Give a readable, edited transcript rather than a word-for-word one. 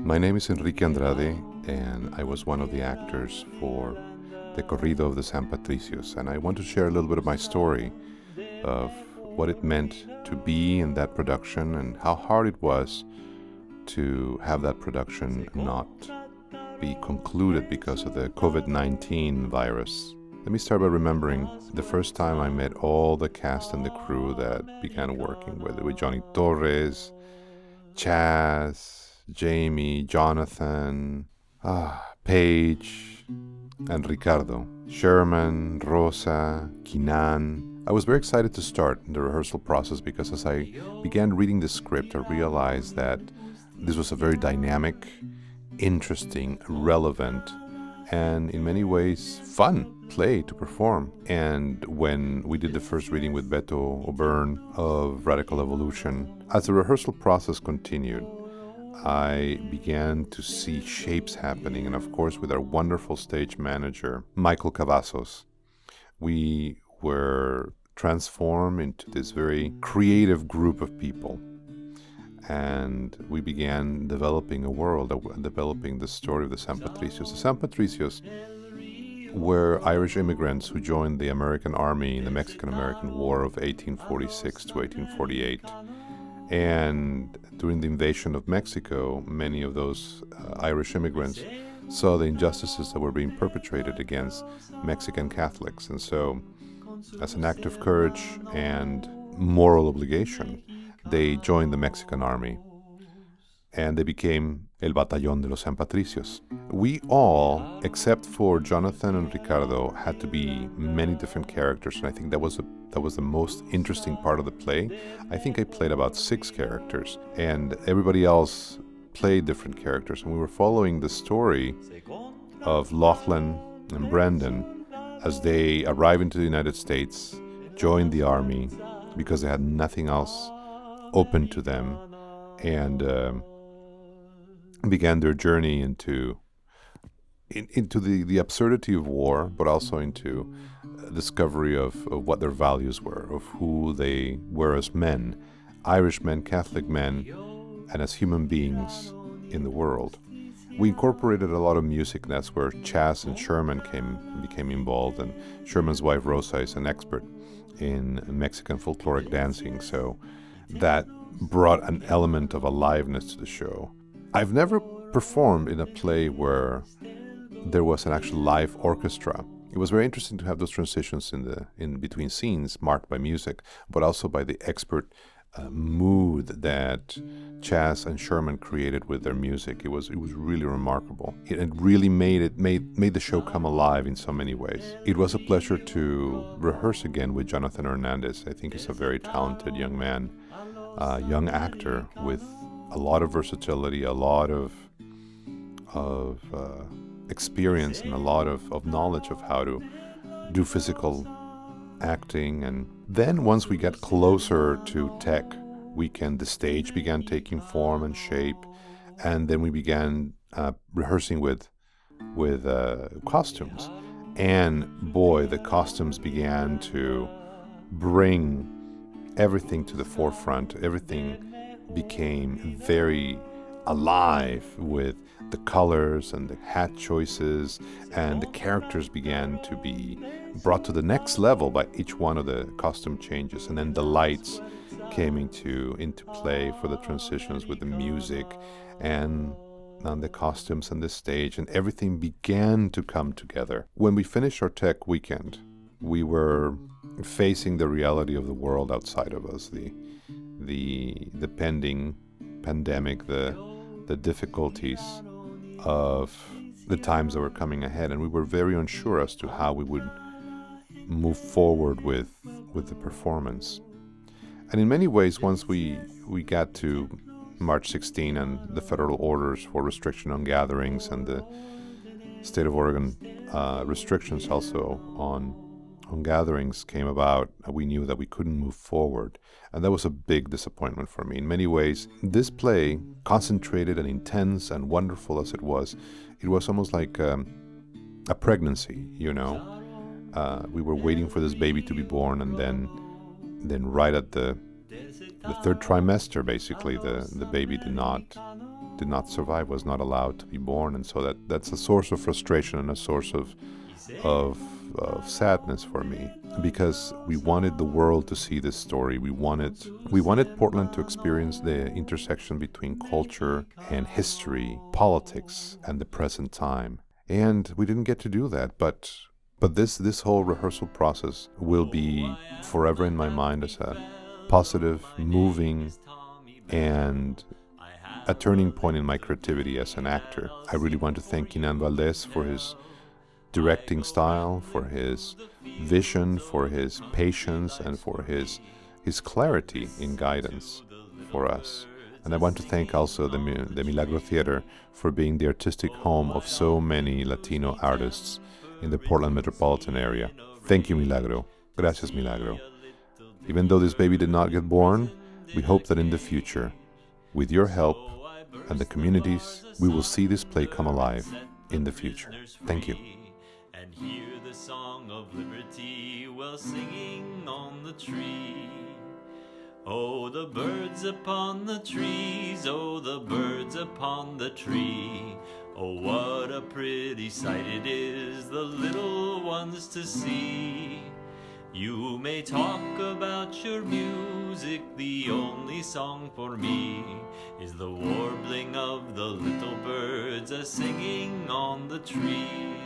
My name is Enrique Andrade, and I was one of the actors for the Corrido of the San Patricios. And I want to share a little bit of my story of what it meant to be in that production and how hard it was to have that production not be concluded because of the COVID-19 virus. Let me start by remembering the first time I met all the cast and the crew that began working, whether it was Johnny Torres, Chaz, Jamie, Jonathan, Paige, and Ricardo, Sherman, Rosa, Kinan. I was very excited to start the rehearsal process because as I began reading the script, I realized that this was a very dynamic, interesting, relevant, and in many ways fun play to perform. And when we did the first reading with Beto O'Byrne of Radical Evolution, as the rehearsal process continued, I began to see shapes happening, and of course with our wonderful stage manager, Michael Cavazos, we were transformed into this very creative group of people. And we began developing a world, developing the story of the San Patricios. The San Patricios were Irish immigrants who joined the American Army in the Mexican-American War of 1846 to 1848. And during the invasion of Mexico, many of those Irish immigrants saw the injustices that were being perpetrated against Mexican Catholics. And so, as an act of courage and moral obligation, they joined the Mexican army, and they became El Batallón de los San Patricios. We all, except for Jonathan and Ricardo, had to be many different characters, and I think that was the most interesting part of the play. I think I played about 6 characters, and everybody else played different characters, and we were following the story of Lachlan and Brandon as they arrived into the United States, joined the army because they had nothing else open to them, and began their journey into the absurdity of war, but also into discovery of what their values were, of who they were as men, Irish men, Catholic men, and as human beings in the world. We incorporated a lot of music, and that's where Chaz and Sherman became involved, and Sherman's wife Rosa is an expert in Mexican folkloric dancing, so that brought an element of aliveness to the show. I've never performed in a play where there was an actual live orchestra. It was very interesting to have those transitions in between scenes marked by music, but also by the expert mood that Chaz and Sherman created with their music. It was really remarkable. It really made the show come alive in so many ways. It was a pleasure to rehearse again with Jonathan Hernandez. I think he's a very talented young man, young actor with a lot of versatility, a lot of experience, and a lot of knowledge of how to do physical acting. And then once we got closer to tech weekend, the stage began taking form and shape, and then we began rehearsing with costumes. And boy, the costumes began to bring everything to the forefront. Everything became very alive with the colors and the hat choices, and the characters began to be brought to the next level by each one of the costume changes. And then the lights came into play for the transitions with the music and the costumes and the stage, and everything began to come together. When we finished our tech weekend, we were facing the reality of the world outside of us, the pending pandemic, the difficulties of the times that were coming ahead, and we were very unsure as to how we would move forward with the performance. And in many ways, once we got to March 16 and the federal orders for restriction on gatherings, and the state of Oregon restrictions also on gatherings came about, we knew that we couldn't move forward. And that was a big disappointment for me. In many ways, this play, concentrated and intense and wonderful as it was almost like a pregnancy, you know. We were waiting for this baby to be born, and then right at the third trimester, basically, the baby did did not survive, was not allowed to be born, and so that's a source of frustration and a source of sadness for me, because we wanted the world to see this story. We wanted Portland to experience the intersection between culture and history, politics, and the present time. And we didn't get to do that, but this whole rehearsal process will be forever in my mind as a positive, moving, and a turning point in my creativity as an actor. I really want to thank Kinan Valdez for his directing style, for his vision, for his patience, and for his clarity in guidance for us. And I want to thank also the Milagro Theater for being the artistic home of so many Latino artists in the Portland metropolitan area. Thank you, Milagro. Gracias, Milagro. Even though this baby did not get born, we hope that in the future, with your help and the communities, we will see this play come alive in the future. Thank you. And hear the song of liberty while singing on the tree. Oh, the birds upon the trees, oh, the birds upon the tree. Oh, what a pretty sight it is, the little ones to see. You may talk about your music, the only song for me is the warbling of the little birds a singing on the tree.